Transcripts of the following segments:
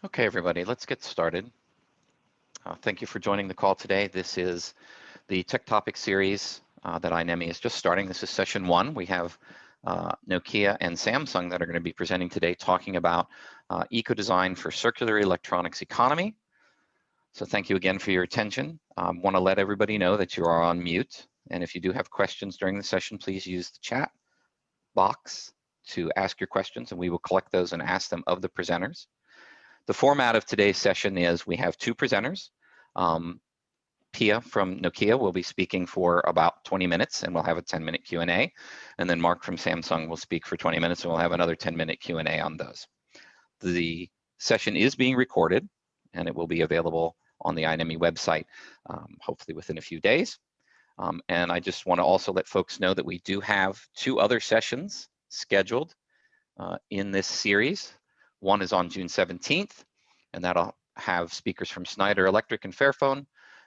Okay, everybody, let's get started. Thank you for joining the call today. This is the Tech Topic series that iNEMI is just starting. This is session 1. We have Nokia and Samsung that are going to be presenting today talking about eco-design for circular electronics economy. So thank you again for your attention. Want to let everybody know that you are on mute. And if you do have questions during the session, please use the chat box to ask your questions, and we will collect those and ask them of the presenters. The format of today's session is we have 2 presenters. Pia from Nokia will be speaking for about 20 minutes, and we'll have a 10-minute Q&A. And then Mark from Samsung will speak for 20 minutes, and we'll have another 10-minute Q&A on those. The session is being recorded, and it will be available on the iNEMI website, hopefully within a few days. And I just want to also let folks know that we do have 2 other sessions scheduled in this series. One is on June 17th, and that'll have speakers from Schneider Electric and Fairphone,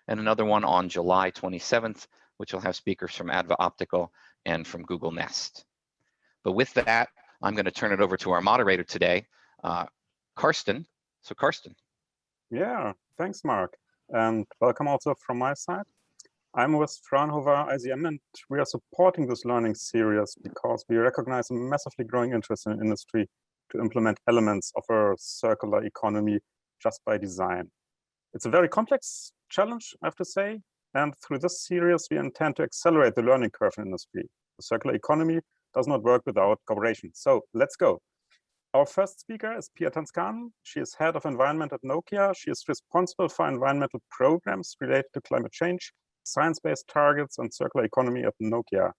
and another one on July 27th, which will have speakers from Adva Optical and from Google Nest. But with that, I'm going to turn it over to our moderator today, Karsten. So Karsten. Yeah, thanks, Mark. And welcome also from my side. I'm with Fraunhofer IZM, and we are supporting this learning series because we recognize a massively growing interest in industry to implement elements of a circular economy just by design. It's a very complex challenge, I have to say, and through this series, we intend to accelerate the learning curve in industry. The circular economy does not work without cooperation. So let's go. Our first speaker is Pia Tanskanen. She is head of environment at Nokia. She is responsible for environmental programs related to climate change, science-based targets, and circular economy at Nokia.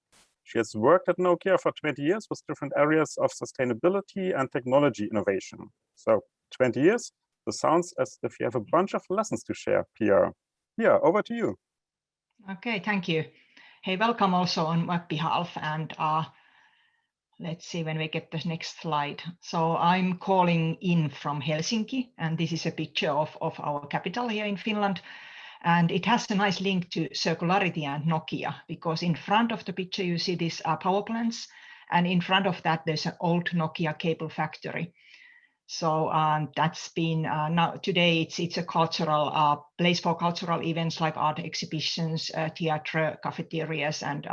She has worked at Nokia for 20 years with different areas of sustainability and technology innovation. So 20 years, this sounds as if you have a bunch of lessons to share, Pia. Pia, over to you. Okay, thank you. Hey, welcome also on my behalf. And let's see when we get the next slide. So I'm calling in from Helsinki, and this is a picture of our capital here in Finland. And it has a nice link to circularity and Nokia, because in front of the picture, you see these power plants. And in front of that, there's an old Nokia cable factory. So that's been, now today it's a cultural place for cultural events like art exhibitions, theater, cafeterias, and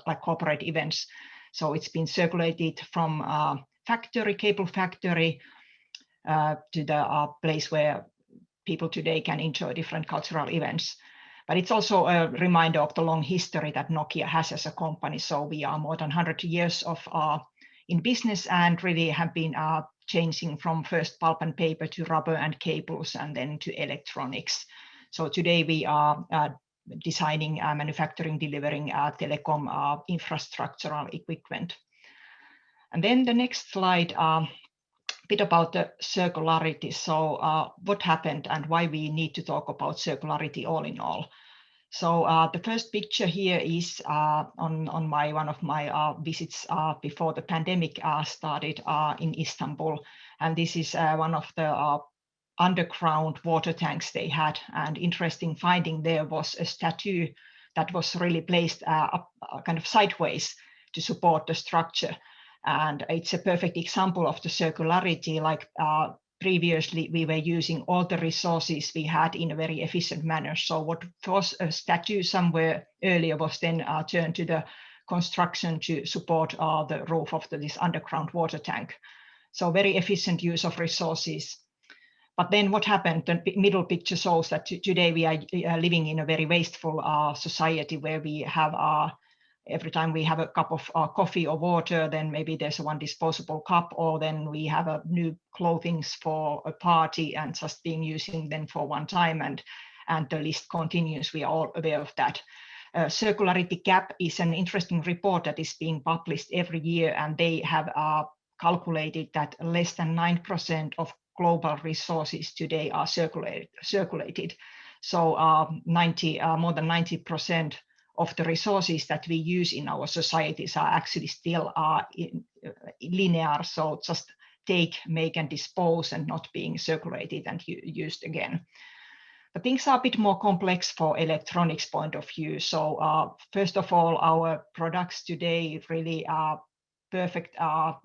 like corporate events. So it's been circulated from cable factory to the place where people today can enjoy different cultural events. But it's also a reminder of the long history that Nokia has as a company. So we are more than 100 years of in business and really have been changing from first pulp and paper to rubber and cables and then to electronics. So today we are designing, manufacturing, delivering telecom infrastructural equipment. And then the next slide, bit about the circularity. So what happened and why we need to talk about circularity all in all. So the first picture here is on one of my visits before the pandemic started in Istanbul. And this is one of the underground water tanks they had. And interesting finding there was a statue that was really placed up kind of sideways to support the structure. And it's a perfect example of the circularity, like previously we were using all the resources we had in a very efficient manner. So what was a statue somewhere earlier was then turned to the construction to support the roof of this underground water tank. So very efficient use of resources. But then what happened, the middle picture shows that today we are living in a very wasteful society where we have every time we have a cup of coffee or water, then maybe there's one disposable cup, or then we have a new clothing for a party and just being using them for one time, and the list continues. We are all aware of that. Circularity Gap is an interesting report that is being published every year, and they have calculated that less than 9% of global resources today are circulated. So more than 90% of the resources that we use in our societies are actually still linear, so just take, make, and dispose, and not being circulated and used again. But things are a bit more complex for electronics point of view. So first of all, our products today really are perfect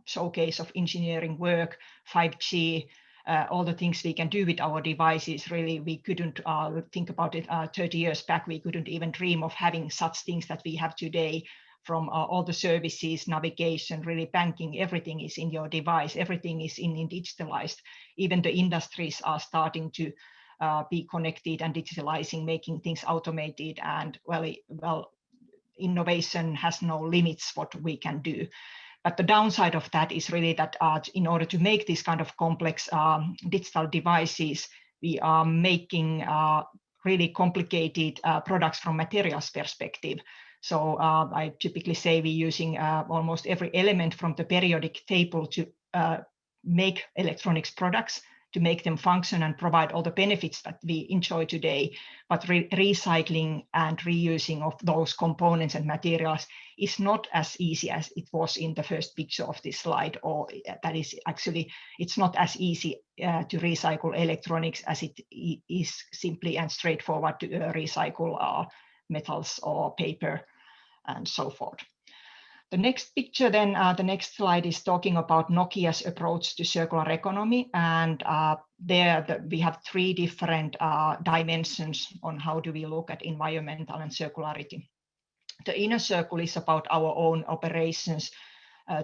showcase of engineering work, 5G, all the things we can do with our devices. Really, we couldn't think about it 30 years back. We couldn't even dream of having such things that we have today, from all the services, navigation, really banking, everything is in your device, everything is in digitalized. Even the industries are starting to be connected and digitalizing, making things automated, and well, innovation has no limits what we can do. But the downside of that is really that in order to make this kind of complex digital devices, we are making really complicated products from materials perspective. So I typically say we're using almost every element from the periodic table to make electronics products, to make them function and provide all the benefits that we enjoy today. But recycling and reusing of those components and materials is not as easy as it was in the first picture of this slide, or that is actually, it's not as easy to recycle electronics as it is simply and straightforward to recycle metals or paper and so forth. The next picture then, the next slide is talking about Nokia's approach to circular economy. And there we have three different dimensions on how do we look at environmental and circularity. The inner circle is about our own operations,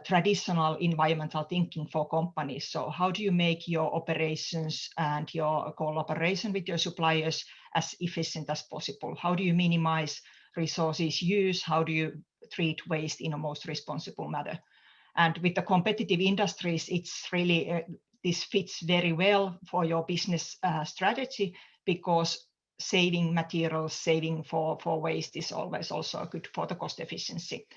traditional environmental thinking for companies. So how do you make your operations and your collaboration with your suppliers as efficient as possible? How do you minimize resources use? How do you treat waste in a most responsible manner? And with the competitive industries, it's really, this fits very well for your business strategy, because saving materials, saving for waste is always also good for the cost efficiency.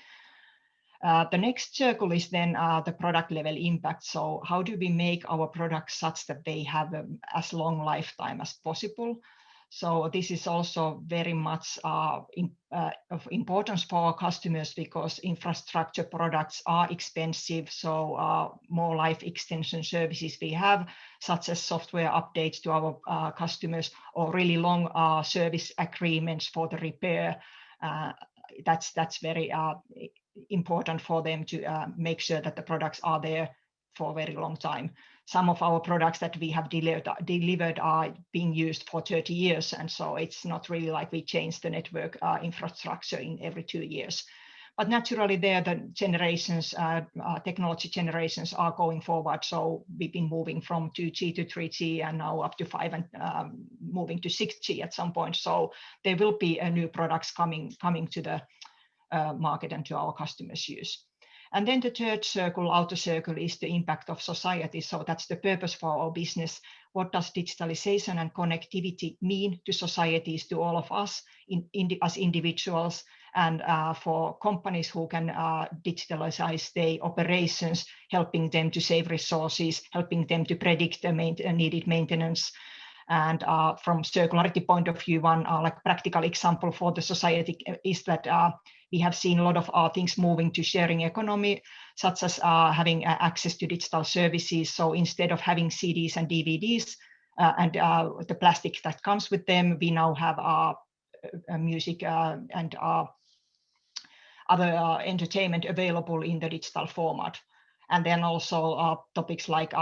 The next circle is then the product level impact. So how do we make our products such that they have as long lifetime as possible? So this is also very much of importance for our customers, because infrastructure products are expensive. So more life extension services we have, such as software updates to our customers, or really long service agreements for the repair. That's very important for them to make sure that the products are there for a very long time. Some of our products that we have delivered are being used for 30 years. And so it's not really like we change the network infrastructure in every 2 years. But naturally there, the generations, technology generations are going forward. So we've been moving from 2G to 3G and now up to 5 and moving to 6G at some point. So there will be new products coming to the market and to our customers' use. And then the third circle, outer circle, is the impact of society. So that's the purpose for our business. What does digitalization and connectivity mean to societies, to all of us as individuals, and for companies who can digitalize their operations, helping them to save resources, helping them to predict the needed maintenance. And from circularity point of view, one like practical example for the society is that we have seen a lot of things moving to sharing economy, such as having access to digital services. So instead of having CDs and DVDs and the plastic that comes with them, we now have music and other entertainment available in the digital format. And then also topics like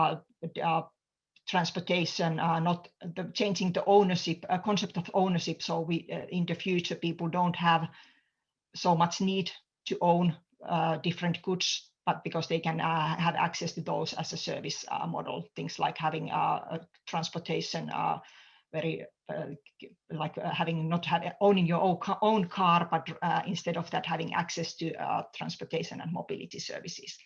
transportation, not changing the ownership, concept of ownership. So we in the future, people don't have so much need to own different goods, but because they can have access to those as a service model. Things like having transportation, very like owning your own car, but instead of that, having access to transportation and mobility services.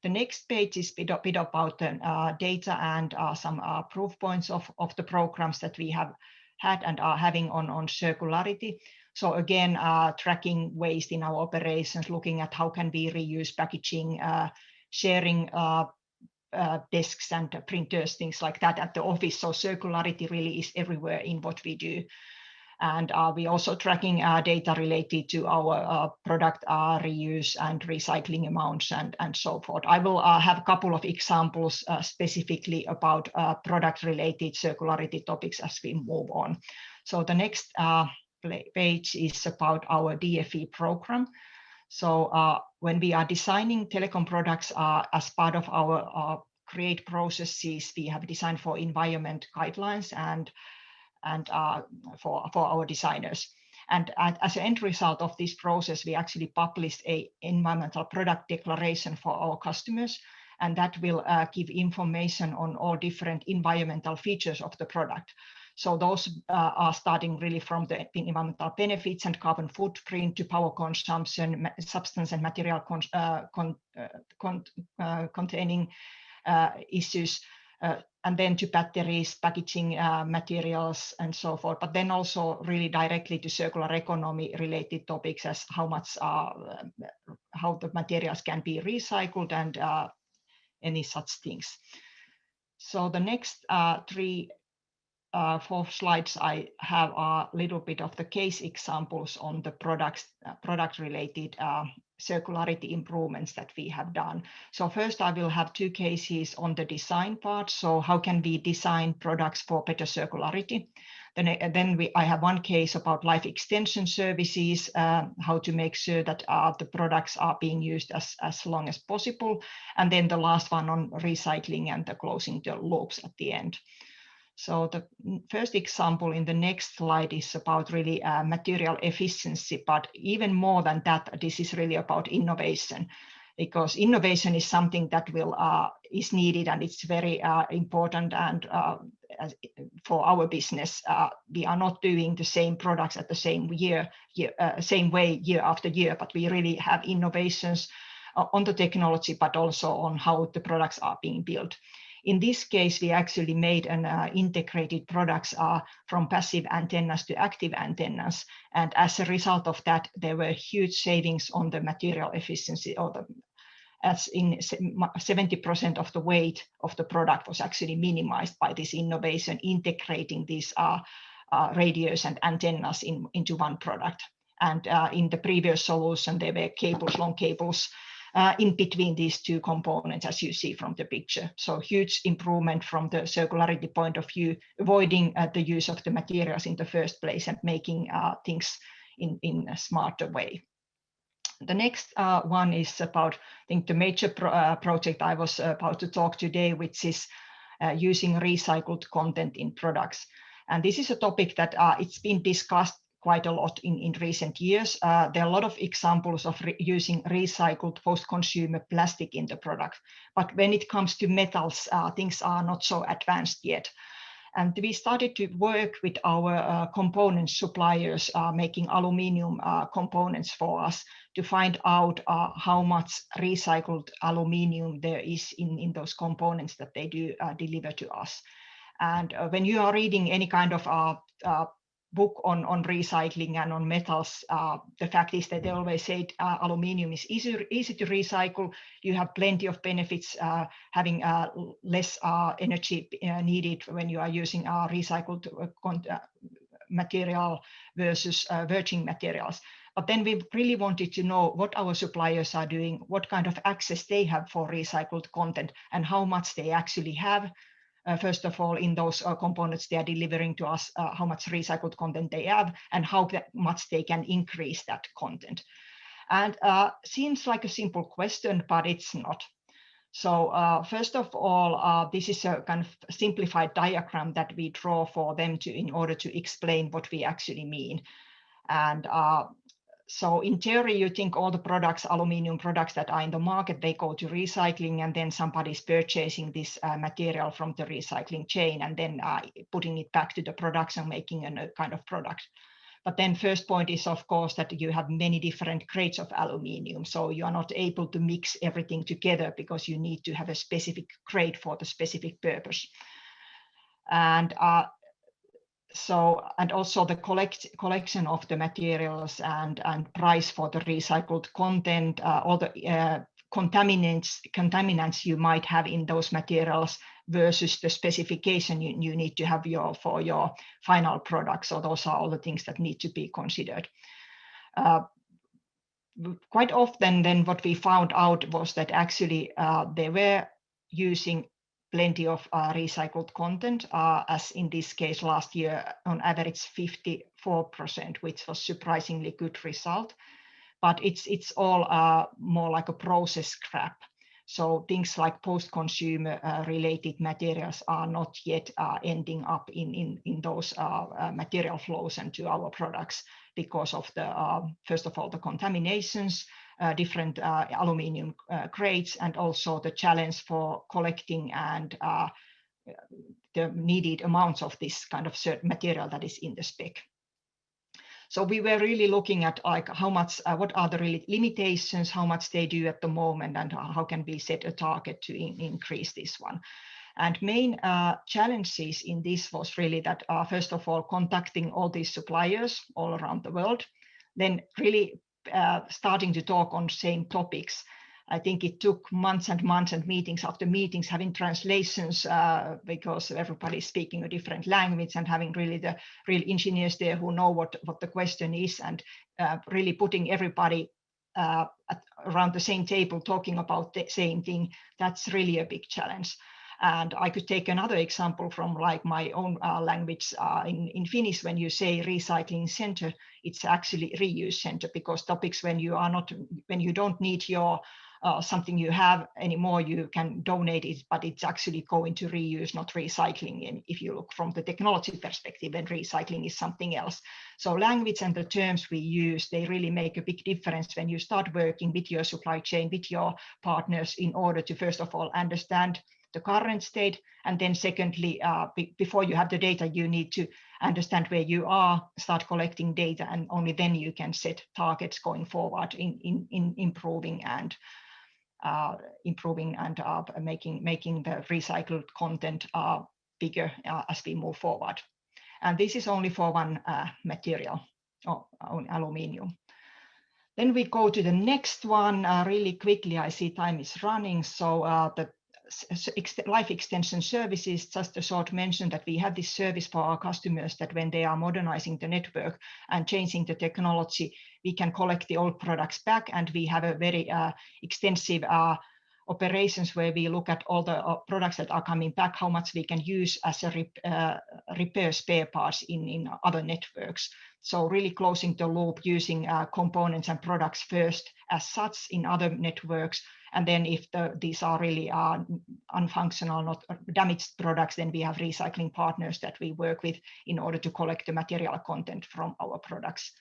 The next page is a bit about the data and some proof points of the programs that we have had and are having on circularity. So again, tracking waste in our operations, looking at how can we reuse packaging, sharing desks and printers, things like that at the office. So circularity really is everywhere in what we do. And we're also tracking data related to our product reuse and recycling amounts and so forth. I will have a couple of examples specifically about product-related circularity topics as we move on. So the next page is about our DFE program. So when we are designing telecom products as part of our create processes we have designed for environment guidelines and for our designers. And as an end result of this process, we actually published an environmental product declaration for our customers, and that will give information on all different environmental features of the product. So those are starting really from the environmental benefits and carbon footprint to power consumption, substance and material containing issues, and then to batteries, packaging materials, and so forth. But then also really directly to circular economy related topics as how the materials can be recycled and any such things. So the next 4 slides I have are a little bit of the case examples on the product related circularity improvements that we have done. So first I will have 2 cases on the design part. So how can we design products for better circularity? Then I have 1 case about life extension services, how to make sure that the products are being used as long as possible. And then the last one on recycling and the closing the loops at the end. So the first example in the next slide is about really material efficiency, but even more than that, this is really about innovation, because innovation is something that is needed, and it's very important. And for our business, we are not doing the same products at the same way year after year, but we really have innovations on the technology, but also on how the products are being built. In this case, we actually made an integrated products from passive antennas to active antennas. And as a result of that, there were huge savings on the material efficiency, as in 70% of the weight of the product was actually minimized by this innovation, integrating these radios and antennas into one product. And in the previous solution, there were long cables in between these 2 components, as you see from the picture. So huge improvement from the circularity point of view, avoiding the use of the materials in the first place and making things in a smarter way. The next one is about, I think, the major project I was about to talk today, which is using recycled content in products. And this is a topic that it's been discussed quite a lot in recent years. There are a lot of examples of using recycled post-consumer plastic in the product. But when it comes to metals, things are not so advanced yet. And we started to work with our component suppliers making aluminium components for us to find out how much recycled aluminium there is in those components that they do deliver to us. And when you are reading any kind of book on recycling and on metals, the fact is that they always say aluminium is easy to recycle. You have plenty of benefits, having less energy needed when you are using recycled material versus virgin materials. But then we really wanted to know what our suppliers are doing, what kind of access they have for recycled content, and how much they actually have. First of all, in those components they are delivering to us, how much recycled content they have and how much they can increase that content. And seems like a simple question, but it's not. So first of all, this is a kind of simplified diagram that we draw for them in order to explain what we actually mean. And so in theory, you think all the products, aluminium products that are in the market, they go to recycling, and then somebody's purchasing this material from the recycling chain and then putting it back to the production, making a kind of product. But then first point is, of course, that you have many different grades of aluminium. So you are not able to mix everything together because you need to have a specific grade for the specific purpose. And also the collection of the materials and price for the recycled content, all the contaminants you might have in those materials versus the specification you need to have for your final product. So those are all the things that need to be considered. Quite often then what we found out was that actually they were using plenty of recycled content, as in this case last year on average 54%, which was surprisingly good result. But it's all more like a process scrap. So things like post-consumer related materials are not yet ending up in those material flows and to our products because of the, first of all, the contaminations, different aluminium grades, and also the challenge for collecting and the needed amounts of this kind of certain material that is in the spec. So we were really looking at like how much, what are the really limitations, how much they do at the moment, and how can we set a target to increase this one. And main challenges in this was really that, first of all, contacting all these suppliers all around the world, then really starting to talk on same topics. I think it took months and months and meetings after meetings, having translations because everybody's speaking a different language, and having really the real engineers there who know what the question is, and really putting everybody around the same table talking about the same thing. That's really a big challenge. And I could take another example from like my own language. In Finnish, when you say recycling center, it's actually reuse center, because topics when you don't need your something you have anymore, you can donate it, but it's actually going to reuse, not recycling. And if you look from the technology perspective, then recycling is something else. So language and the terms we use, they really make a big difference when you start working with your supply chain, with your partners, in order to first of all understand the current state, and then secondly, before you have the data, you need to understand where you are, start collecting data, and only then you can set targets going forward in improving and making the recycled content bigger as we move forward. And this is only for one material, on aluminium. Then we go to the next one really quickly. I see time is running. So the life extension services, just a short mention that we have this service for our customers, that when they are modernizing the network and changing the technology, we can collect the old products back, and we have a very extensive operations where we look at all the products that are coming back, how much we can use as a repair spare parts in other networks. So really closing the loop, using components and products first as such in other networks. And then if these are really unfunctional, not damaged products, then we have recycling partners that we work with in order to collect the material content from our products.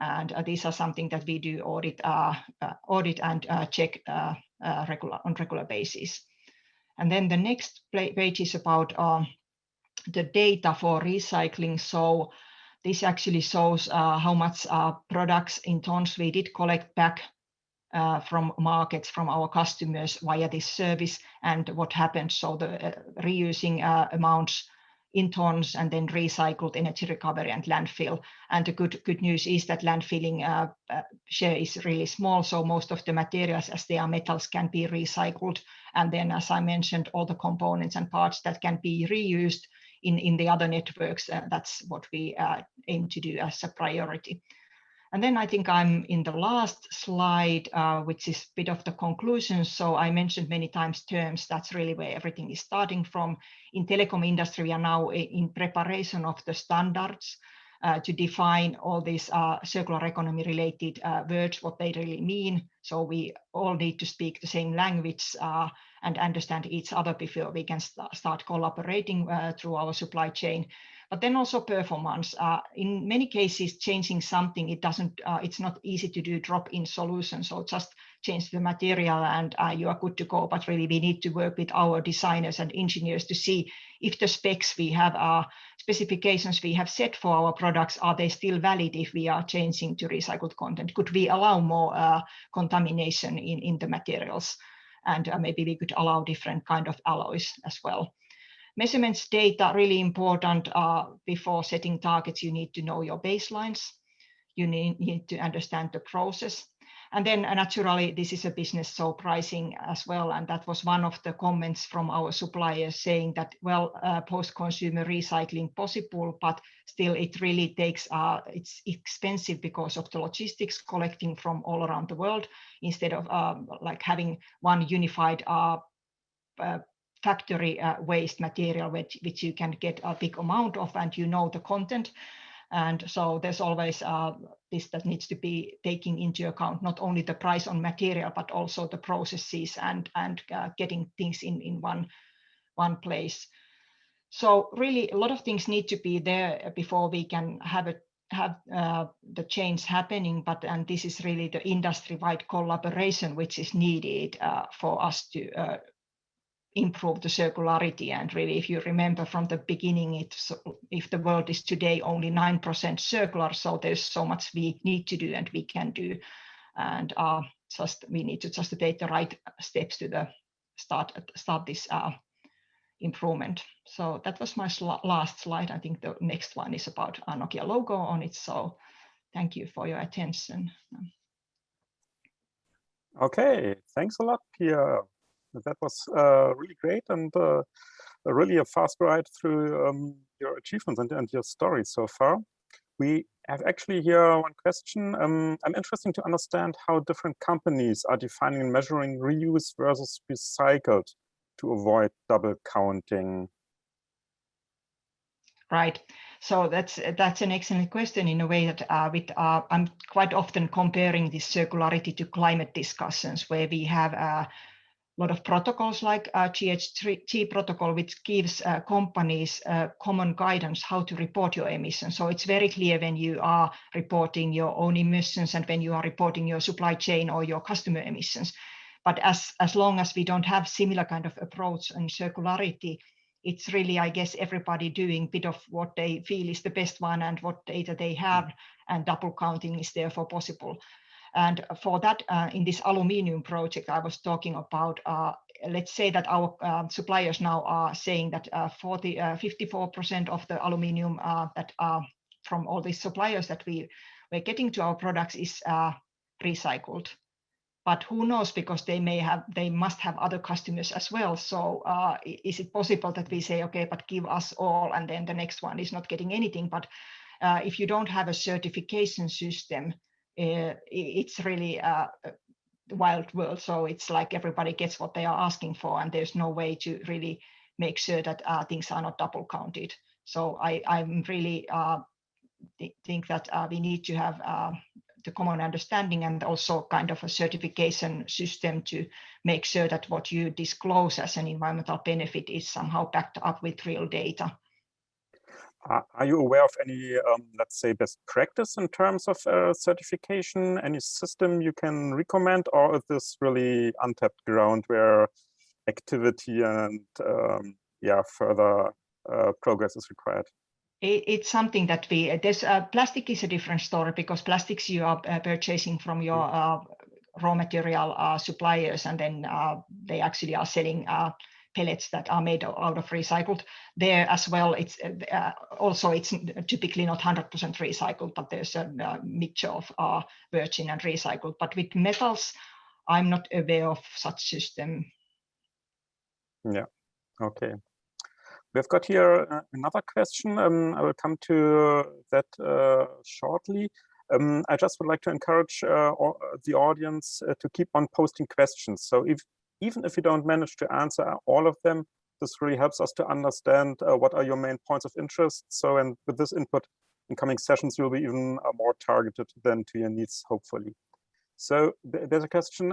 And these are something that we do audit and check on regular basis. And then the next page is about the data for recycling. So this actually shows how much products in tons we did collect back from markets, from our customers via this service, and what happens. So the reusing amounts in tons, and then recycled, energy recovery, and landfill. And the good news is that landfilling share is really small. So most of the materials, as they are metals, can be recycled. And then, as I mentioned, all the components and parts that can be reused in the other networks, that's what we aim to do as a priority. And then I think I'm in the last slide, which is a bit of the conclusion. So I mentioned many times terms, that's really where everything is starting from. In telecom industry, we are now in preparation of the standards to define all these circular economy related words, what they really mean. So we all need to speak the same language and understand each other before we can start collaborating through our supply chain. But then also performance. In many cases, changing something, it's not easy to do drop-in solution. So just change the material and you are good to go. But really, we need to work with our designers and engineers to see if the specs we have, specifications we have set for our products, are they still valid if we are changing to recycled content? Could we allow more contamination in the materials? And maybe we could allow different kind of alloys as well. Measurements data, really important. Before setting targets, you need to know your baselines. You need to understand the process. And then naturally, this is a business, so pricing as well. And that was one of the comments from our suppliers saying that, well, post-consumer recycling possible, but still it really takes, it's expensive because of the logistics collecting from all around the world, instead of like having one unified factory waste material, which you can get a big amount of, and you know the content. And so there's always this that needs to be taken into account, not only the price on material, but also the processes and getting things in one place. So really, a lot of things need to be there before we can have the change happening. And this is really the industry-wide collaboration which is needed for us to improve the circularity. And really, if you remember from the beginning, if the world is today only 9% circular, so there's so much we need to do and we can do, and we need to just take the right steps to start this improvement. So that was my last slide. I think the next one is about a Nokia logo on it. So thank you for your attention. Okay, thanks a lot, Pia. That was really great and really a fast ride through your achievements and your story so far. We have actually here one question. I'm interested to understand how different companies are defining and measuring reuse versus recycled to avoid double counting. Right. So that's an excellent question in a way that I'm quite often comparing this circularity to climate discussions, where we have a lot of protocols like GHG protocol, which gives companies common guidance how to report your emissions. So it's very clear when you are reporting your own emissions and when you are reporting your supply chain or your customer emissions. But as long as we don't have similar kind of approach in circularity, it's really, I guess, everybody doing a bit of what they feel is the best one and what data they have, and double counting is therefore possible. And for that, in this aluminium project I was talking about, let's say that our suppliers now are saying that 54% of the aluminium that are from all these suppliers that we're getting to our products is recycled. But who knows, because they must have other customers as well. So is it possible that we say, okay, but give us all, and then the next one is not getting anything? But if you don't have a certification system, it's really a wild world. So it's like everybody gets what they are asking for, and there's no way to really make sure that things are not double counted. So I'm really think that we need to have the common understanding and also kind of a certification system to make sure that what you disclose as an environmental benefit is somehow backed up with real data. Are you aware of any, let's say, best practice in terms of certification? Any system you can recommend, or is this really untapped ground where activity and further progress is required? It's something that there's plastic is a different story, because plastics you are purchasing from your raw material suppliers, and then they actually are selling pellets that are made out of recycled. There as well, it's also it's typically not 100% recycled, but there's a mixture of virgin and recycled. But with metals, I'm not aware of such system. Yeah, okay. We've got here another question. I will come to that shortly. I just would like to encourage the audience to keep on posting questions. So even if you don't manage to answer all of them, this really helps us to understand what are your main points of interest. So, and with this input in coming sessions, you'll be even more targeted than to your needs, hopefully. So there's a question.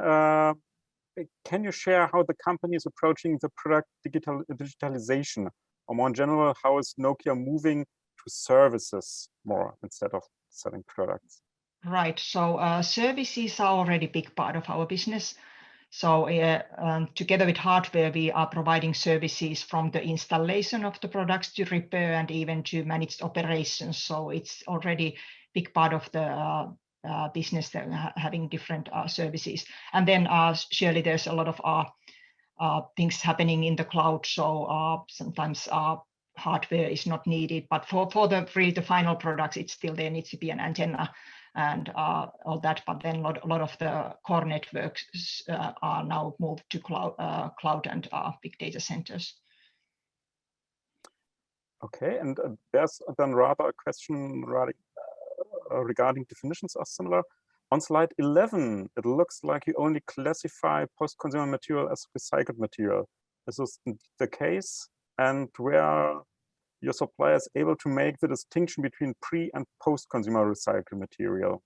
Can you share how the company is approaching the product digitalization? Or more in general, how is Nokia moving to services more instead of selling products? Right. So services are already a big part of our business. So together with hardware, we are providing services from the installation of the products to repair and even to managed operations. So it's already a big part of the business that having different services. And then surely there's a lot of things happening in the cloud. So sometimes hardware is not needed, but for the final products, it's still there needs to be an antenna and all that. But then a lot of the core networks are now moved to cloud and big data centers. Okay, and there's then rather a question regarding definitions are similar. On slide 11, it looks like you only classify post-consumer material as recycled material. Is this the case? And where your supplier is able to make the distinction between pre- and post-consumer recycled material?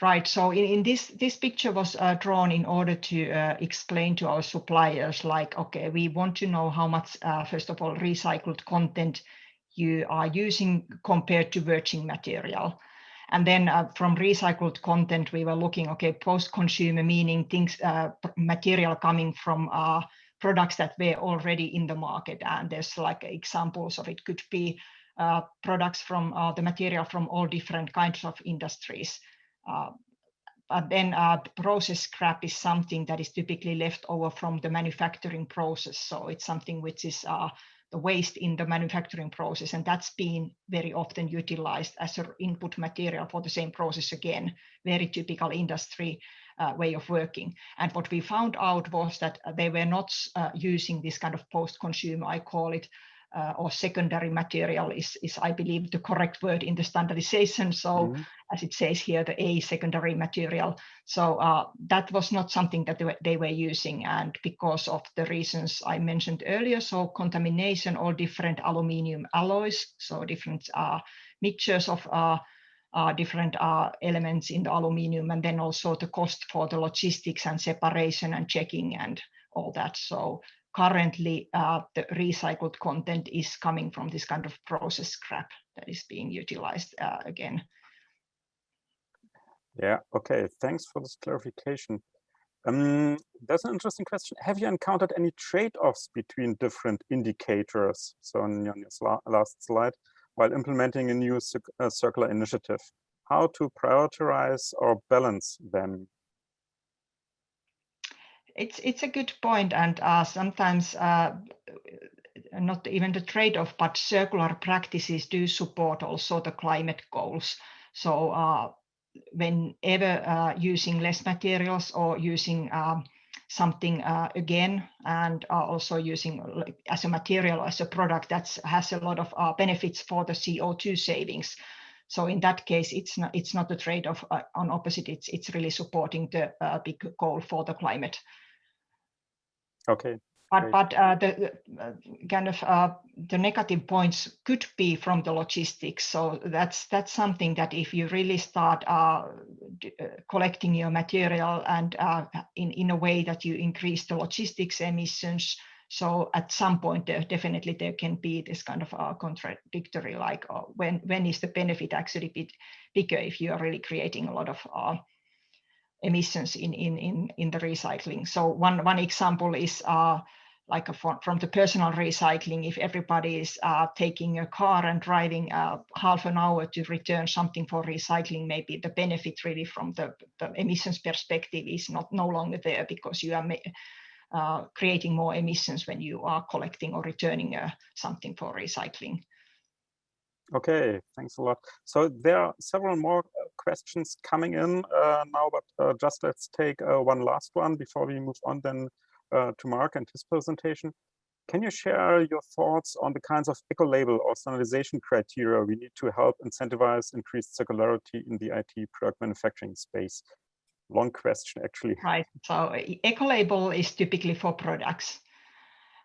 Right. So in this picture was drawn in order to explain to our suppliers, like, okay, we want to know how much, first of all, recycled content you are using compared to virgin material. And then from recycled content, we were looking, okay, post-consumer, meaning things, material coming from products that were already in the market. And there's like examples of it could be products from the material from all different kinds of industries. But then process scrap is something that is typically left over from the manufacturing process. So it's something which is the waste in the manufacturing process, and that's been very often utilized as an input material for the same process again, very typical industry way of working. And what we found out was that they were not using this kind of post-consumer, I call it, or secondary material is I believe the correct word in the standardization. So as it says here, the A, secondary material. So that was not something that they were using, and because of the reasons I mentioned earlier, so contamination or different aluminium alloys, so different mixtures of different elements in the aluminium, and then also the cost for the logistics and separation and checking and all that. So currently, the recycled content is coming from this kind of process scrap that is being utilized again. Yeah, okay, thanks for this clarification. That's an interesting question. Have you encountered any trade-offs between different indicators, so on your last slide, while implementing a new circular initiative? How to prioritize or balance them? It's a good point, and sometimes not even the trade-off, but circular practices do support also the climate goals. So whenever using less materials or using something again, and also using as a material, as a product that has a lot of benefits for the CO2 savings. So in that case, it's not a trade-off. On opposite, it's really supporting the big goal for the climate. Okay. But the kind of the negative points could be from the logistics. So that's something that if you really start collecting your material and in a way that you increase the logistics emissions, so at some point definitely there can be this kind of contradictory, like when is the benefit actually bigger if you are really creating a lot of emissions in the recycling. So one example is like from the personal recycling. If everybody is taking a car and driving half an hour to return something for recycling, maybe the benefit really from the emissions perspective is no longer there, because you are creating more emissions when you are collecting or returning something for recycling. Okay, thanks a lot. So there are several more questions coming in now, but just let's take one last one before we move on then to Mark and his presentation. Can you share your thoughts on the kinds of eco-label or standardization criteria we need to help incentivize increased circularity in the IT product manufacturing space? Long question, actually. Right. So eco-label is typically for products.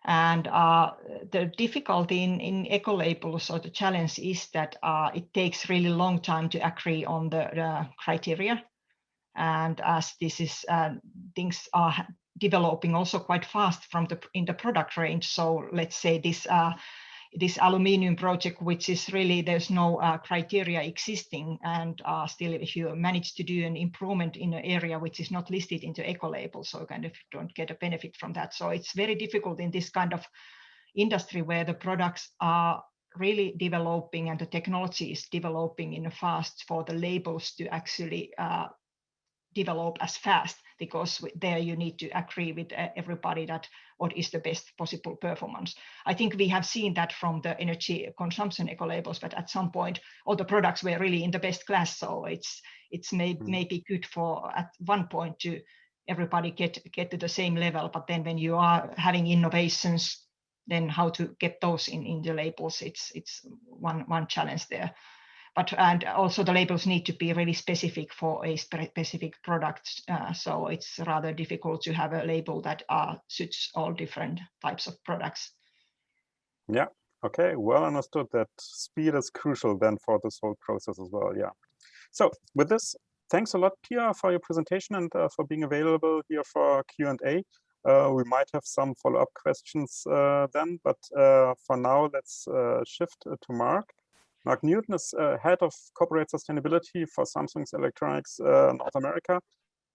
And the difficulty in eco-labels, or the challenge, is that it takes really long time to agree on the criteria. And as this is things are developing also quite fast in the product range. So let's say this aluminium project, which is really, there's no criteria existing, and still if you manage to do an improvement in an area which is not listed into eco-label, so kind of don't get a benefit from that. So it's very difficult in this kind of industry where the products are really developing and the technology is developing in a fast for the labels to actually develop as fast, because there you need to agree with everybody that what is the best possible performance. I think we have seen that from the energy consumption eco-labels, but at some point all the products were really in the best class. So it's maybe good for at one point to everybody get to the same level, but then when you are having innovations, then how to get those in the labels, it's one challenge there. And also the labels need to be really specific for a specific product. So it's rather difficult to have a label that suits all different types of products. Yeah, Okay, well understood that speed is crucial then for this whole process as well. Yeah. So with this, thanks a lot, Pia, for your presentation and for being available here for Q&A. We might have some follow-up questions then, but for now, let's shift to Mark. Mark Newton is head of corporate sustainability for Samsung's Electronics North America,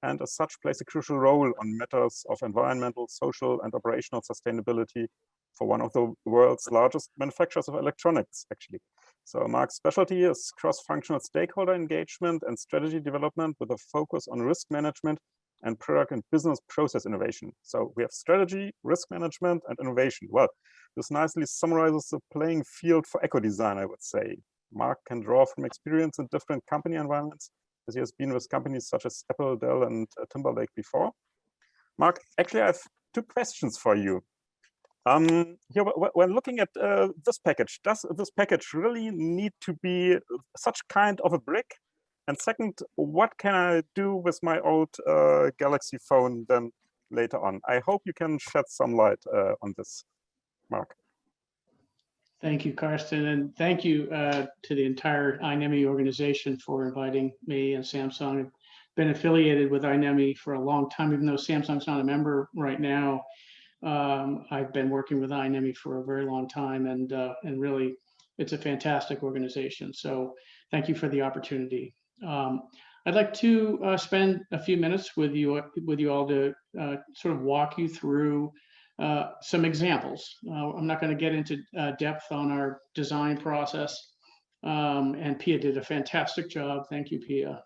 and as such plays a crucial role on matters of environmental, social, and operational sustainability for one of the world's largest manufacturers of electronics, actually. So Mark's specialty is cross-functional stakeholder engagement and strategy development with a focus on risk management and product and business process innovation. So we have strategy, risk management, and innovation. Well, this nicely summarizes the playing field for eco-design, I would say. Mark can draw from experience in different company environments, as he has been with companies such as Apple, Dell, and Timberlake before. Mark, actually, I have two questions for you. Here, when looking at this package, does this package really need to be such kind of a brick? And second, what can I do with my old Galaxy phone then later on? I hope you can shed some light on this, Mark. Thank you, Karsten, and thank you to the entire iNEMI organization for inviting me and Samsung. I've been affiliated with iNEMI for a long time, even though Samsung's not a member right now. I've been working with iNEMI for a very long time, and really, it's a fantastic organization. So thank you for the opportunity. I'd like to spend a few minutes with you all to sort of walk you through some examples. I'm not going to get into depth on our design process, and Pia did a fantastic job. Thank you, Pia,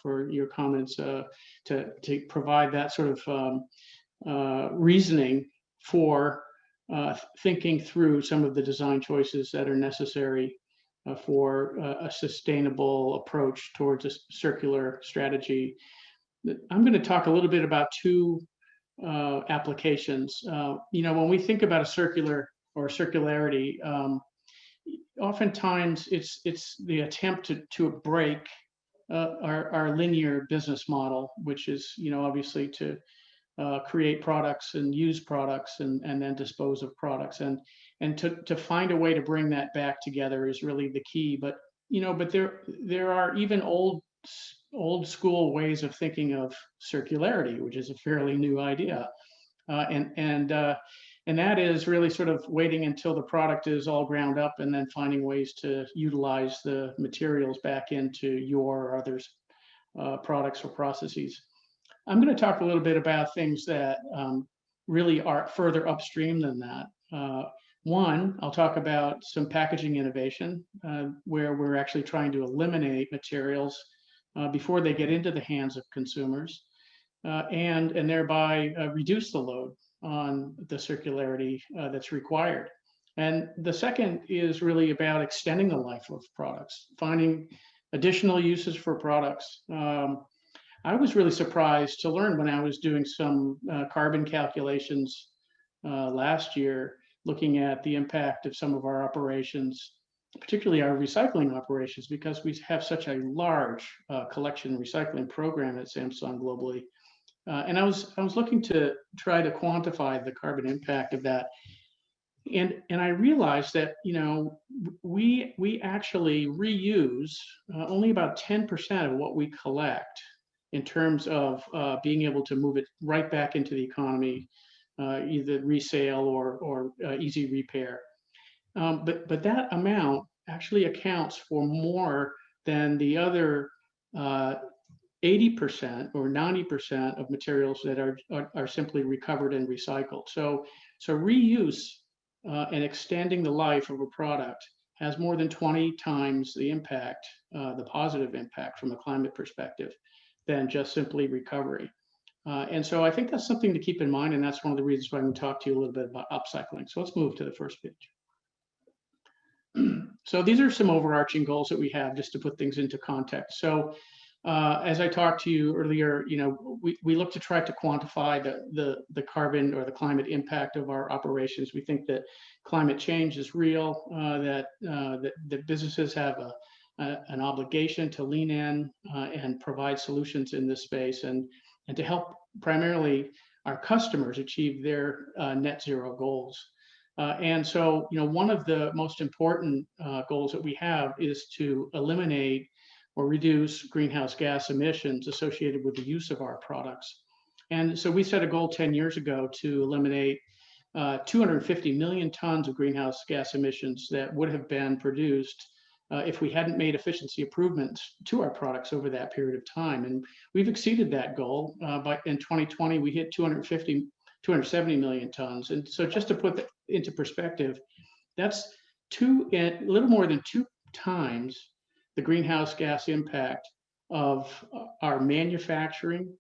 for your comments to provide that sort of reasoning for thinking through some of the design choices that are necessary for a sustainable approach towards a circular strategy. I'm going to talk a little bit about two applications. You know, when we think about a circular or circularity, oftentimes it's the attempt to break our linear business model, which is, you know, obviously to create products and use products and then dispose of products, and to find a way to bring that back together is really the key. But you know, but there are even old school ways of thinking of circularity, which is a fairly new idea, and that is really sort of waiting until the product is all ground up and then finding ways to utilize the materials back into your or others' products or processes. I'm going to talk a little bit about things that really are further upstream than that. One, I'll talk about some packaging innovation where we're actually trying to eliminate materials before they get into the hands of consumers and thereby reduce the load on the circularity that's required. And the second is really about extending the life of products, finding additional uses for products. I was really surprised to learn when I was doing some carbon calculations last year, looking at the impact of some of our operations, particularly our recycling operations, because we have such a large collection recycling program at Samsung globally. And I was looking to try to quantify the carbon impact of that. And I realized that, you know, we actually reuse only about 10% of what we collect in terms of being able to move it right back into the economy, either resale or easy repair. But that amount actually accounts for more than the other 80% or 90% of materials that are simply recovered and recycled. So reuse and extending the life of a product has more than 20 times the impact, the positive impact from a climate perspective, than just simply recovery. And so I think that's something to keep in mind, and that's one of the reasons why I'm going to talk to you a little bit about upcycling. So let's move to the first page. So these are some overarching goals that we have, just to put things into context. So as I talked to you earlier, you know, we look to try to quantify the carbon or the climate impact of our operations. We think that climate change is real, that businesses have an obligation to lean in and provide solutions in this space, and to help primarily our customers achieve their net zero goals. And so, one of the most important goals that we have is to eliminate or reduce greenhouse gas emissions associated with the use of our products. And so we set a goal 10 years ago to eliminate 250 million tons of greenhouse gas emissions that would have been produced if we hadn't made efficiency improvements to our products over that period of time. And we've exceeded that goal. In 2020, we hit 270 million tons. And so just to put that into perspective, that's a little more than 2 times the greenhouse gas impact of our manufacturing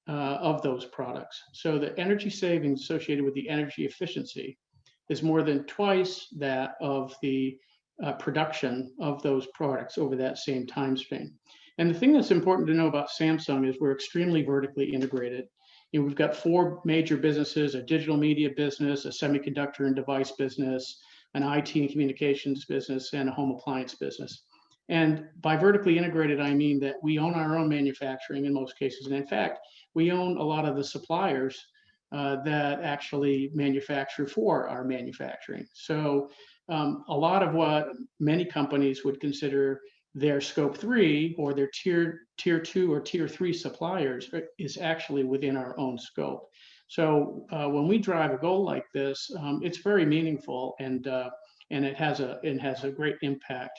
of those products. So the energy savings associated with the energy efficiency is more than twice that of the production of those products over that same time span. And the thing that's important to know about Samsung is we're extremely vertically integrated. We've got 4 major businesses: a digital media business, a semiconductor and device business, an IT and communications business, and a home appliance business. And by vertically integrated, I mean that we own our own manufacturing in most cases. And in fact, we own a lot of the suppliers that actually manufacture for our manufacturing. So a lot of what many companies would consider their scope 3 or their tier 2 or tier 3 suppliers is actually within our own scope. So when we drive a goal like this, it's very meaningful, and it has a great impact.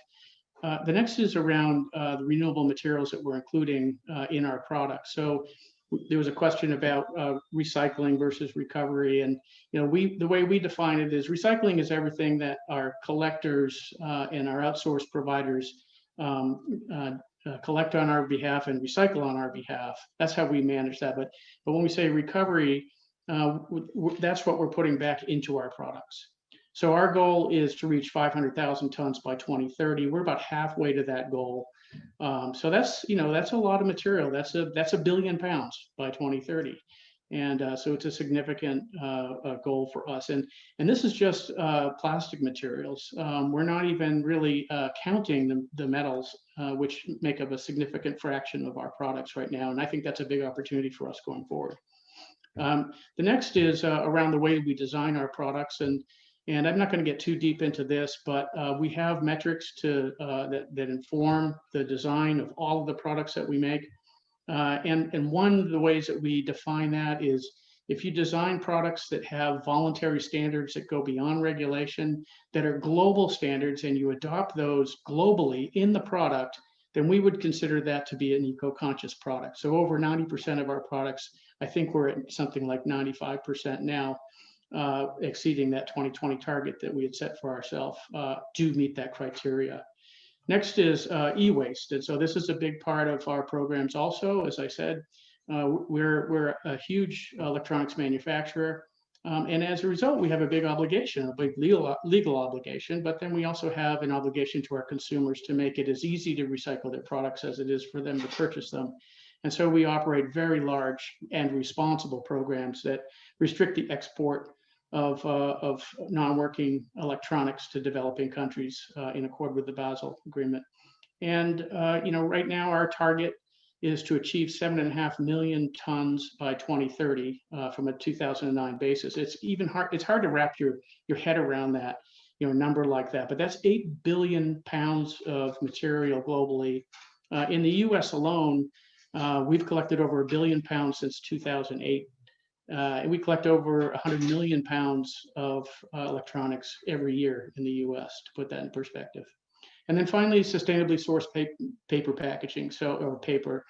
The next is around the renewable materials that we're including in our products. So there was a question about recycling versus recovery, and the way we define it is recycling is everything that our collectors and our outsourced providers collect on our behalf and recycle on our behalf. That's how we manage that. But when we say recovery, that's what we're putting back into our products. So our goal is to reach 500,000 tons by 2030. We're about halfway to that goal. So that's a lot of material. That's a billion pounds by 2030. And so it's a significant goal for us. And this is just plastic materials. We're not even really counting the metals, which make up a significant fraction of our products right now. And I think that's a big opportunity for us going forward. The next is around the way we design our products. And I'm not going to get too deep into this, but we have metrics that inform the design of all of the products that we make. And one of the ways that we define that is if you design products that have voluntary standards that go beyond regulation, that are global standards, and you adopt those globally in the product, then we would consider that to be an eco-conscious product. So over 90% of our products, I think we're at something like 95% now, exceeding that 2020 target that we had set for ourselves, do meet that criteria. Next is e-waste. And so this is a big part of our programs also. As I said, we're a huge electronics manufacturer. And as a result, we have a big obligation, a big legal obligation, but then we also have an obligation to our consumers to make it as easy to recycle their products as it is for them to purchase them. And so we operate very large and responsible programs that restrict the export of non-working electronics to developing countries in accord with the Basel Agreement. And right now our target is to achieve 7.5 million tons by 2030 from a 2009 basis. It's hard to wrap your head around that, number like that. But that's 8 billion pounds of material globally. In the U.S. alone, we've collected over 1 billion pounds since 2008. And we collect over 100 million pounds of electronics every year in the U.S., to put that in perspective. And then finally, sustainably sourced paper packaging, or paper,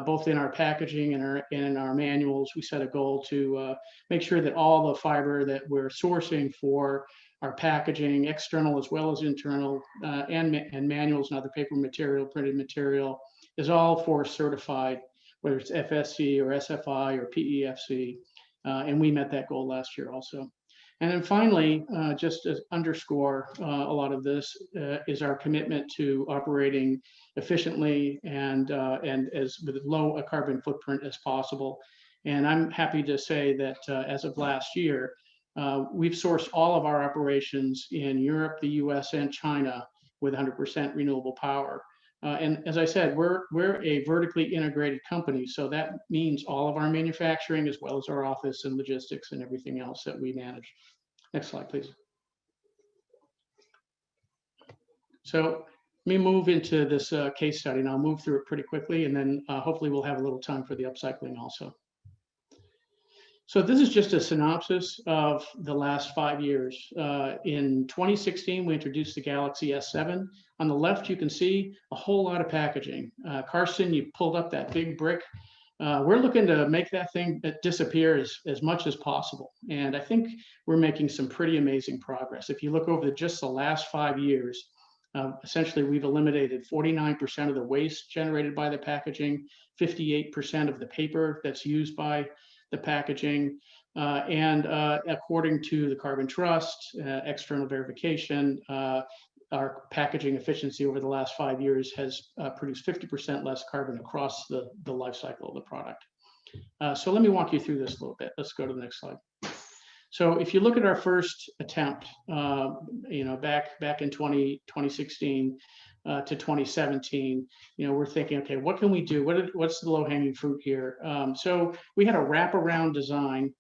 both in our packaging and in our manuals. We set a goal to make sure that all the fiber that we're sourcing for our packaging, external as well as internal, and manuals and other paper material, printed material, is all forest certified, whether it's FSC or SFI or PEFC. And we met that goal last year also. And then finally, just to underscore a lot of this is our commitment to operating efficiently and as with low a carbon footprint as possible. And I'm happy to say that as of last year, we've sourced all of our operations in Europe, the US, and China with 100% renewable power. And as I said, we're a vertically integrated company, so that means all of our manufacturing as well as our office and logistics and everything else that we manage. Next slide, please. So let me move into this case study, and I'll move through it pretty quickly, and then hopefully we'll have a little time for the upcycling also. So this is just a synopsis of the last 5 years. In 2016, we introduced the Galaxy S7. On the left, you can see a whole lot of packaging. Carson, you pulled up that big brick. We're looking to make that thing disappear as much as possible. And I think we're making some pretty amazing progress. If you look over just the last 5 years, essentially we've eliminated 49% of the waste generated by the packaging, 58% of the paper that's used by the packaging, and according to the Carbon Trust, external verification, our packaging efficiency over the last 5 years has produced 50% less carbon across the life cycle of the product. So let me walk you through this a little bit. Let's go to the next slide. So if you look at our first attempt, back in 2016 to 2017, we're thinking, okay, what can we do? What's the low-hanging fruit here? So we had a wraparound design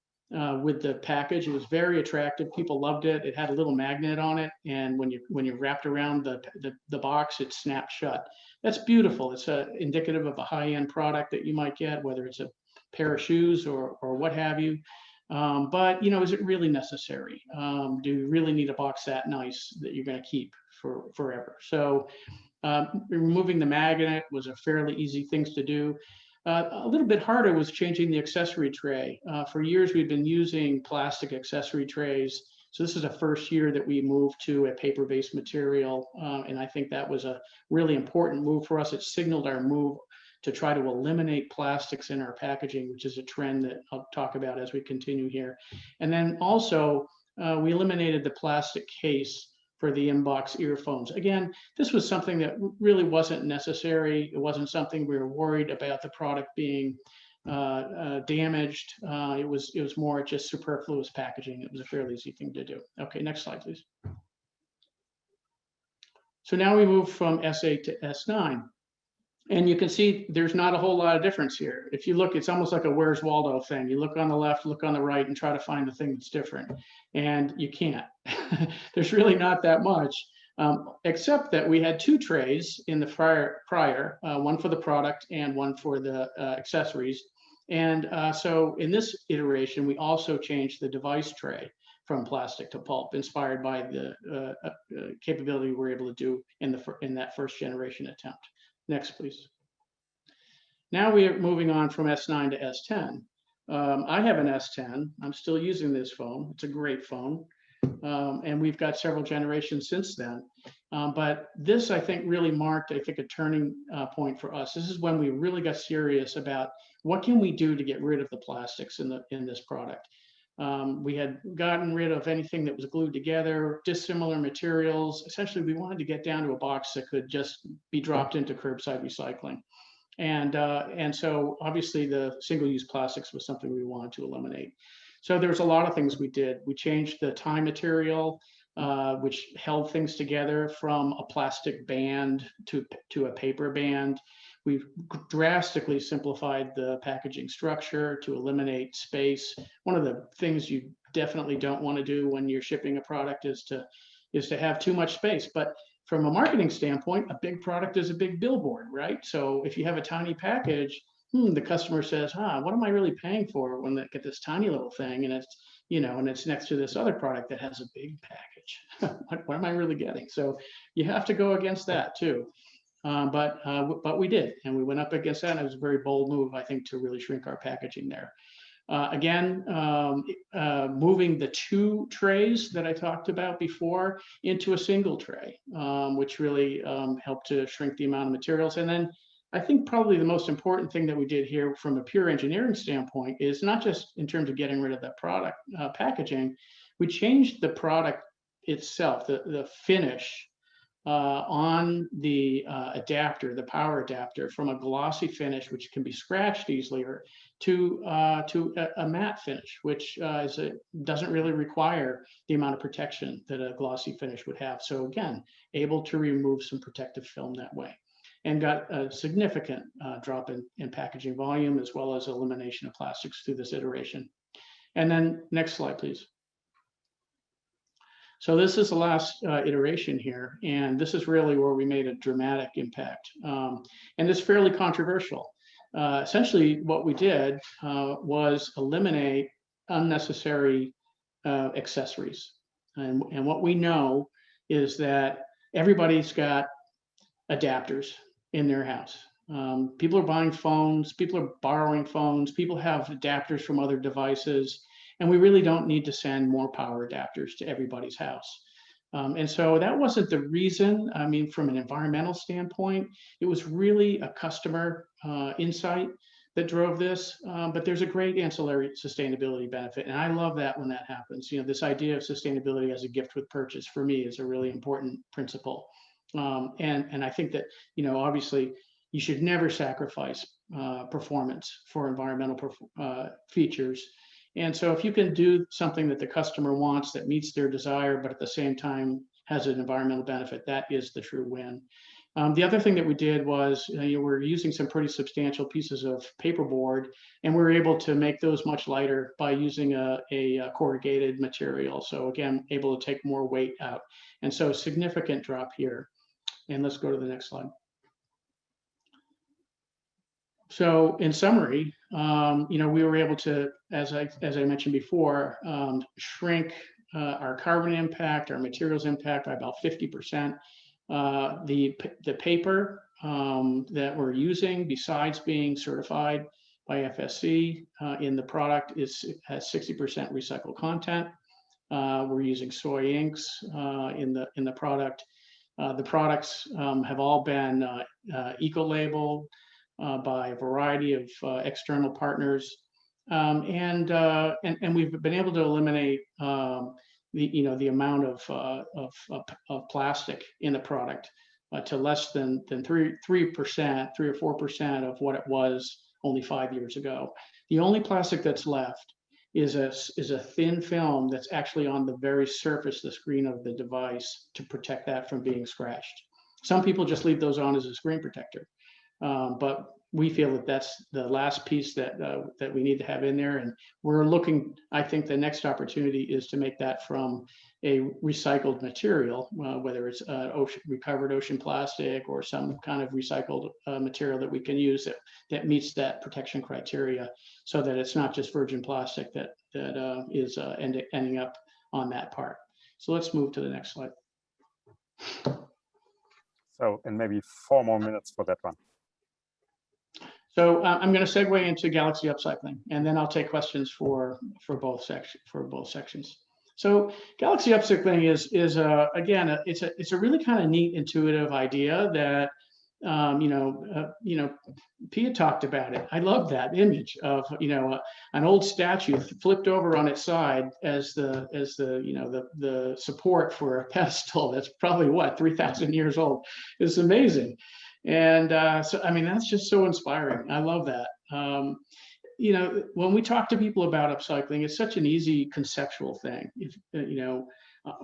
with the package. It was very attractive. People loved it. It had a little magnet on it, and when you wrapped around the box, it snapped shut. That's beautiful. It's indicative of a high-end product that you might get, whether it's a pair of shoes or what have you. But is it really necessary? Do you really need a box that nice that you're going to keep for forever? So removing the magnet was a fairly easy thing to do. A little bit harder was changing the accessory tray. For years, we've been using plastic accessory trays. So this is the first year that we moved to a paper-based material. And I think that was a really important move for us. It signaled our move to try to eliminate plastics in our packaging, which is a trend that I'll talk about as we continue here. And then also, we eliminated the plastic case for the inbox earphones. Again, this was something that really wasn't necessary. It wasn't something we were worried about the product being damaged. It was more just superfluous packaging. It was a fairly easy thing to do. Okay, next slide, please. So now we move from S8 to S9. And you can see there's not a whole lot of difference here. If you look, it's almost like a Where's Waldo thing. You look on the left, look on the right, and try to find the thing that's different. And you can't. There's really not that much, except that we had 2 trays in the prior, one for the product and one for the accessories. And so in this iteration, we also changed the device tray from plastic to pulp, inspired by the capability we were able to do in that first generation attempt. Next, please. Now we are moving on from S9 to S10. I have an S10. I'm still using this phone. It's a great phone. And we've got several generations since then. But this, I think, really marked, a turning point for us. This is when we really got serious about what can we do to get rid of the plastics in this product. We had gotten rid of anything that was glued together, dissimilar materials. Essentially, we wanted to get down to a box that could just be dropped into curbside recycling. And so obviously the single-use plastics was something we wanted to eliminate. So there's a lot of things we did. We changed the tie material, which held things together, from a plastic band to a paper band. We've drastically simplified the packaging structure to eliminate space. One of the things you definitely don't want to do when you're shipping a product is to have too much space. But from a marketing standpoint, a big product is a big billboard, right? So if you have a tiny package, the customer says, what am I really paying for when I get this tiny little thing, and it's, and it's next to this other product that has a big package. what am I really getting? So you have to go against that too. But we did, and we went up against that, and it was a very bold move, I think, to really shrink our packaging there. Again, moving the 2 trays that I talked about before into a single tray, which really helped to shrink the amount of materials. And then I think probably the most important thing that we did here from a pure engineering standpoint is not just in terms of getting rid of that product packaging, we changed the product itself, the finish on the adapter, the power adapter, from a glossy finish, which can be scratched easily, to a matte finish, which doesn't really require the amount of protection that a glossy finish would have. So again, able to remove some protective film that way, and got a significant drop in packaging volume, as well as elimination of plastics through this iteration. And then next slide, please. So this is the last iteration here, and this is really where we made a dramatic impact. And it's fairly controversial. Essentially, what we did was eliminate unnecessary accessories. And what we know is that everybody's got adapters in their house. People are buying phones, people are borrowing phones, people have adapters from other devices, and we really don't need to send more power adapters to everybody's house. And so that wasn't the reason. I mean, from an environmental standpoint, it was really a customer insight that drove this, but there's a great ancillary sustainability benefit. And I love that when that happens. You know, this idea of sustainability as a gift with purchase for me is a really important principle. And I think that, you know, obviously you should never sacrifice performance for environmental features. And so if you can do something that the customer wants that meets their desire, but at the same time has an environmental benefit, that is the true win. The other thing that we did was, you know, we're using some pretty substantial pieces of paperboard, and we're able to make those much lighter by using a corrugated material. So again, able to take more weight out. And so significant drop here. And let's go to the next slide. So in summary, you know, we were able to, as I mentioned before, shrink our carbon impact, our materials impact by about 50%. The paper that we're using, besides being certified by FSC in the product, has 60% recycled content. We're using soy inks in the product. The products have all been eco-labeled by a variety of external partners, and we've been able to eliminate the amount of plastic in the product to less than 3% or 4% of what it was only 5 years ago. The only plastic that's left is a thin film that's actually on the very surface, the screen of the device, to protect that from being scratched. Some people just leave those on as a screen protector. But we feel that that's the last piece that we need to have in there. And we're looking, I think the next opportunity is to make that from a recycled material, whether it's recovered ocean plastic or some kind of recycled material that we can use that meets that protection criteria, so that it's not just virgin plastic that is ending up on that part. So let's move to the next slide. So, and maybe 4 more minutes for that one. So I'm going to segue into Galaxy Upcycling, and then I'll take questions for both sections. So Galaxy Upcycling is again, it's a really kind of neat, intuitive idea that Pia talked about it. I love that image of an old statue flipped over on its side as the support for a pedestal that's probably what, 3,000 years old. It's amazing. And so, I mean, that's just so inspiring. I love that. When we talk to people about upcycling, it's such an easy conceptual thing.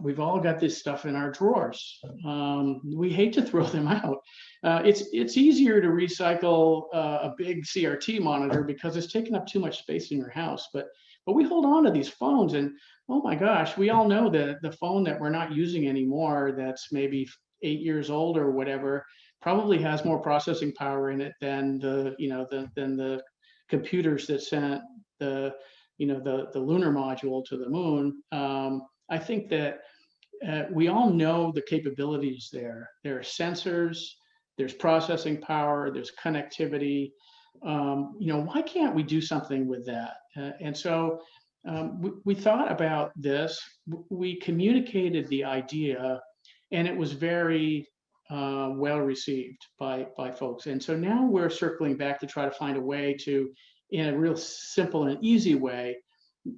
We've all got this stuff in our drawers. We hate to throw them out. It's easier to recycle a big CRT monitor because it's taking up too much space in your house. But we hold on to these phones, and oh my gosh, we all know that the phone that we're not using anymore, that's maybe 8 years old or whatever, probably has more processing power in it than the computers that sent the lunar module to the moon. I think that we all know the capabilities there. There are sensors, there's processing power, there's connectivity. Why can't we do something with that? And so we thought about this. We communicated the idea, and it was very well received by folks. And so now we're circling back to try to find a way to, in a real simple and easy way,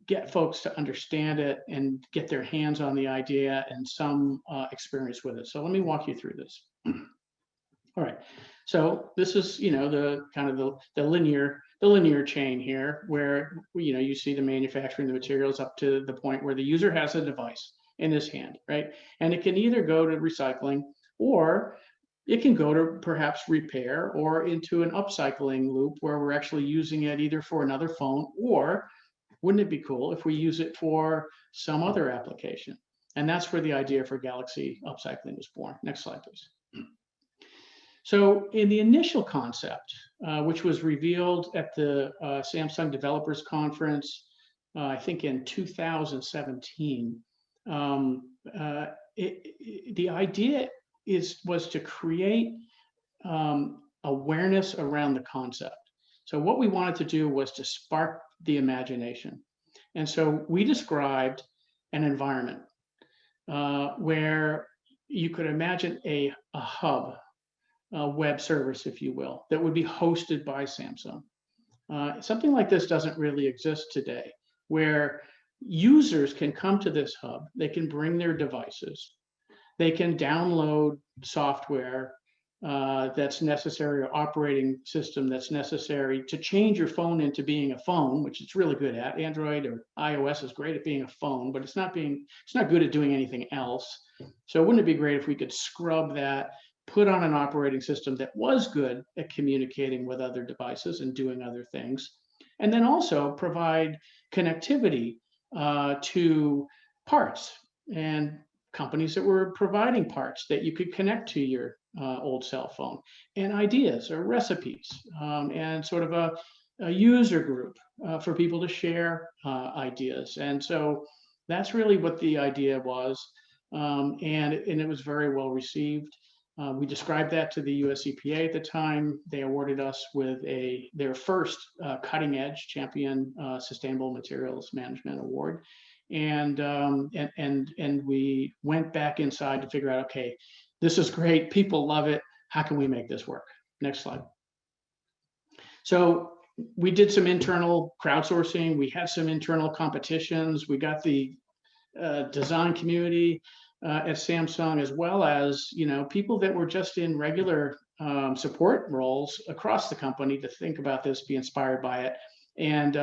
get folks to understand it and get their hands on the idea and some experience with it. So let me walk you through this. All right. So this is, the kind of the linear chain here, where you see the manufacturing the materials up to the point where the user has a device in his hand, right? And it can either go to recycling, or it can go to perhaps repair, or into an upcycling loop where we're actually using it either for another phone, or wouldn't it be cool if we use it for some other application? And that's where the idea for Galaxy Upcycling was born. Next slide, please. So in the initial concept, which was revealed at the Samsung Developers Conference, I think in 2017, the idea was to create awareness around the concept. So what we wanted to do was to spark the imagination. And so we described an environment where you could imagine a hub, a web service, if you will, that would be hosted by Samsung. Something like this doesn't really exist today, where users can come to this hub, they can bring their devices, they can download software that's necessary, or operating system that's necessary to change your phone into being a phone, which it's really good at. Android or iOS is great at being a phone, but it's not good at doing anything else. So wouldn't it be great if we could scrub that, put on an operating system that was good at communicating with other devices and doing other things, and then also provide connectivity to parts and companies that were providing parts that you could connect to your old cell phone, and ideas or recipes, and sort of a user group for people to share ideas. And so that's really what the idea was, and it was very well received. We described that to the US EPA at the time. They awarded us with their first cutting edge champion sustainable materials management award. And we went back inside to figure out, okay, this is great, people love it, how can we make this work? Next slide. So we did some internal crowdsourcing, we had some internal competitions, we got the design community at Samsung, as well as people that were just in regular support roles across the company to think about this, be inspired by it, and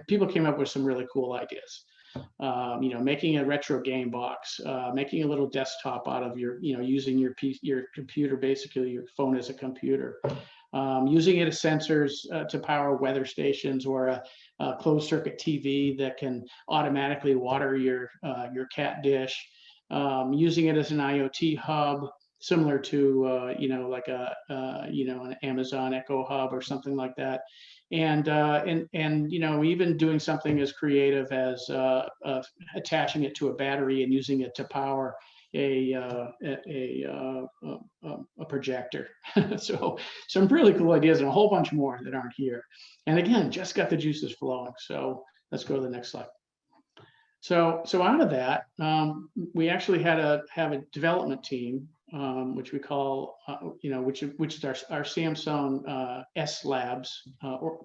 people came up with some really cool ideas. Making a retro game box, making a little desktop out of your, using your computer, basically your phone as a computer, using it as sensors to power weather stations, or a closed circuit TV that can automatically water your cat dish, using it as an IoT hub, similar to like an Amazon Echo Hub or something like that. And even doing something as creative as attaching it to a battery and using it to power a projector. So some really cool ideas, and a whole bunch more that aren't here. And again, just got the juices flowing. So let's go to the next slide. So out of that, we actually have a development team, which we call, which is our Samsung S Labs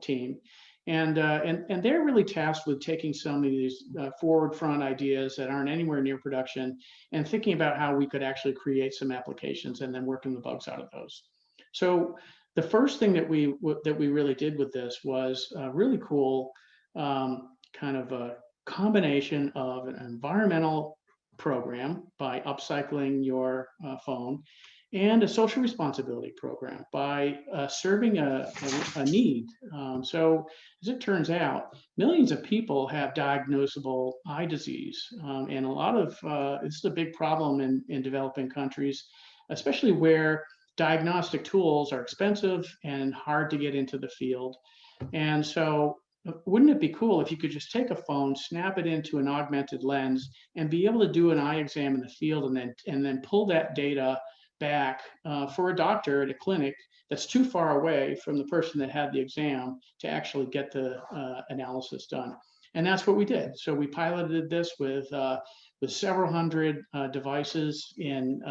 team, and they're really tasked with taking some of these forward front ideas that aren't anywhere near production, and thinking about how we could actually create some applications, and then working the bugs out of those. So the first thing that we really did with this was a really cool kind of a combination of an environmental program by upcycling your phone, and a social responsibility program by serving a need. So as it turns out, millions of people have diagnosable eye disease, and a lot of this is a big problem in developing countries, especially where diagnostic tools are expensive and hard to get into the field. And so wouldn't it be cool if you could just take a phone, snap it into an augmented lens, and be able to do an eye exam in the field, and then pull that data back for a doctor at a clinic that's too far away from the person that had the exam to actually get the analysis done. And that's what we did. So we piloted this with several hundred devices in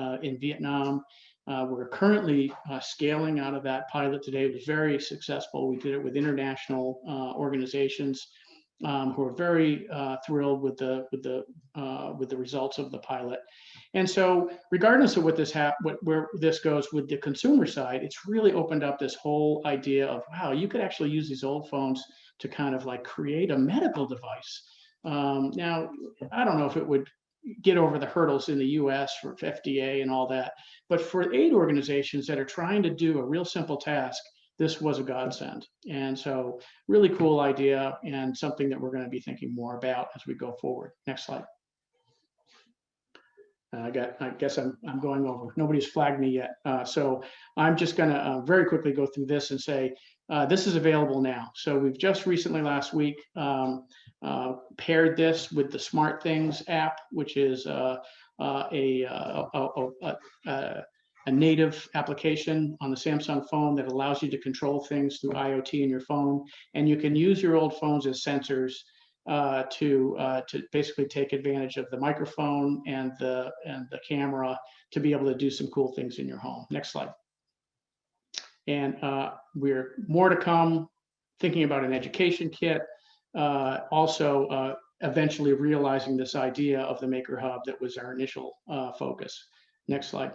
Vietnam. We're currently scaling out of that pilot today. It was very successful. We did it with international organizations who are very thrilled with the results of the pilot. And so, regardless of where this goes with the consumer side, it's really opened up this whole idea of, wow, you could actually use these old phones to kind of like create a medical device. Now, I don't know if it would get over the hurdles in the US for FDA and all that, but for aid organizations that are trying to do a real simple task, this was a godsend. And so really cool idea, and something that we're going to be thinking more about as we go forward. Next slide. I guess I'm going over. Nobody's flagged me yet. So I'm just going to very quickly go through this and say, this is available now. So we've just recently last week paired this with the SmartThings app, which is a native application on the Samsung phone that allows you to control things through IoT in your phone. And you can use your old phones as sensors to basically take advantage of the microphone and the camera to be able to do some cool things in your home. Next slide. And we're more to come, thinking about an education kit, also eventually realizing this idea of the Maker Hub that was our initial focus. Next slide.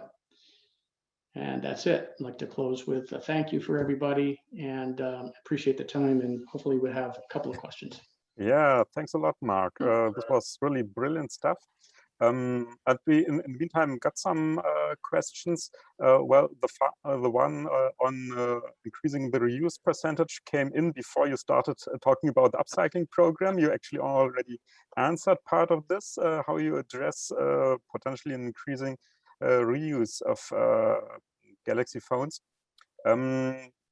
And that's it. I'd like to close with a thank you for everybody, and appreciate the time, and hopefully we'll have a couple of questions. Yeah, thanks a lot, Mark. This was really brilliant stuff. And we, in the meantime, got some questions. Well, the one on increasing the reuse percentage came in before you started talking about the upcycling program. You actually already answered part of this, how you address potentially increasing reuse of Galaxy phones.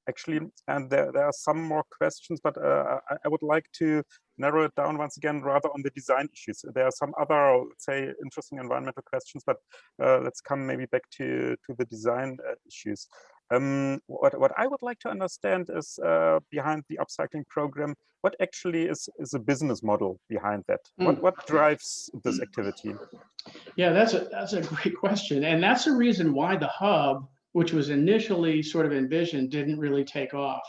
Actually, and there are some more questions, but I would like to narrow it down once again, rather on the design issues. There are some other, let's say, interesting environmental questions, but let's come maybe back to the design issues. What I would like to understand is behind the upcycling program, what actually is a business model behind that? What drives this activity? Yeah, that's a great question, and that's the reason why the hub, which was initially sort of envisioned, didn't really take off,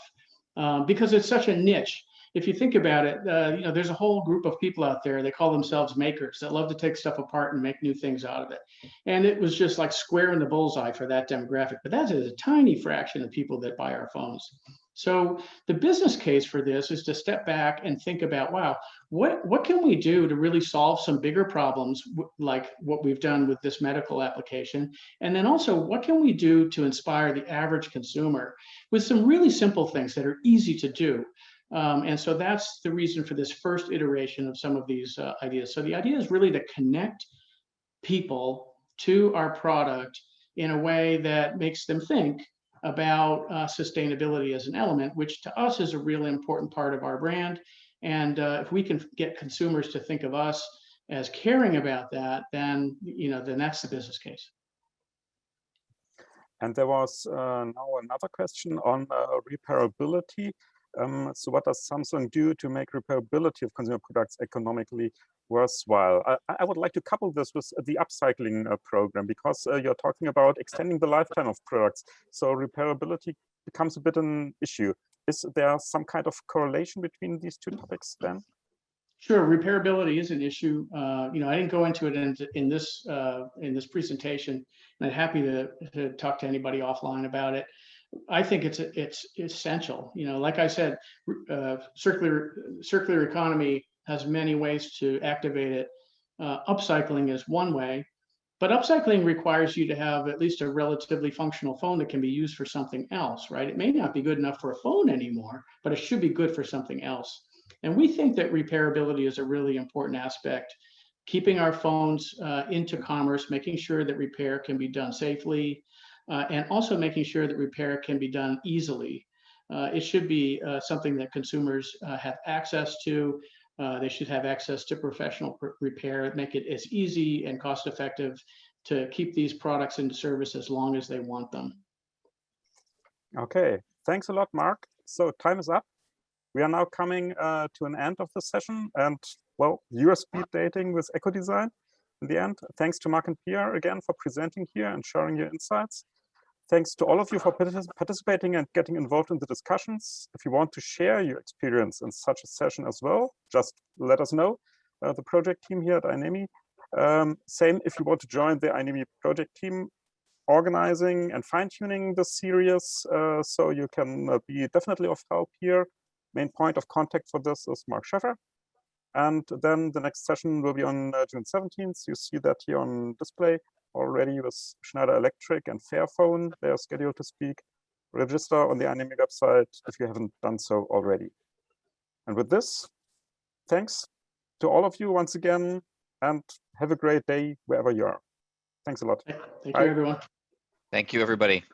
because it's such a niche. If you think about it, you know, there's a whole group of people out there, they call themselves makers, that love to take stuff apart and make new things out of it. And it was just like square in the bullseye for that demographic, but that is a tiny fraction of people that buy our phones. So the business case for this is to step back and think about, wow, what can we do to really solve some bigger problems, like what we've done with this medical application? And then also, what can we do to inspire the average consumer with some really simple things that are easy to do? And so that's the reason for this first iteration of some of these ideas. So the idea is really to connect people to our product in a way that makes them think about sustainability as an element, which to us is a really important part of our brand. And if we can get consumers to think of us as caring about that, then then that's the business case. And there was now another question on repairability. So what does Samsung do to make repairability of consumer products economically worthwhile? I would like to couple this with the upcycling program, because you're talking about extending the lifetime of products. So repairability becomes a bit an issue. Is there some kind of correlation between these two topics then? Sure, repairability is an issue. I didn't go into it in this presentation, and I'm happy to talk to anybody offline about it. I think it's essential. Like I said, circular economy has many ways to activate it. Upcycling is one way, but upcycling requires you to have at least a relatively functional phone that can be used for something else, right? It may not be good enough for a phone anymore, but it should be good for something else. And we think that repairability is a really important aspect, keeping our phones into commerce, making sure that repair can be done safely, and also making sure that repair can be done easily. It should be something that consumers have access to. They should have access to professional repair, make it as easy and cost effective to keep these products into service as long as they want them. Okay, thanks a lot, Mark. So time is up. We are now coming to an end of the session, and well, you're speed dating with eco design in the end. Thanks to Mark and Pia again for presenting here and sharing your insights. Thanks to all of you for participating and getting involved in the discussions. If you want to share your experience in such a session as well, just let us know. The project team here at iNEMI. Same if you want to join the iNEMI project team organizing and fine-tuning the series, so you can be definitely of help here. Main point of contact for this is Mark Scheffer. And then the next session will be on June 17th. You see that here on display already with Schneider Electric and Fairphone. They are scheduled to speak. Register on the iNEMI website if you haven't done so already. And with this, thanks to all of you once again, and have a great day wherever you are. Thanks a lot. Thank you, Bye. everyone. Thank you, everybody.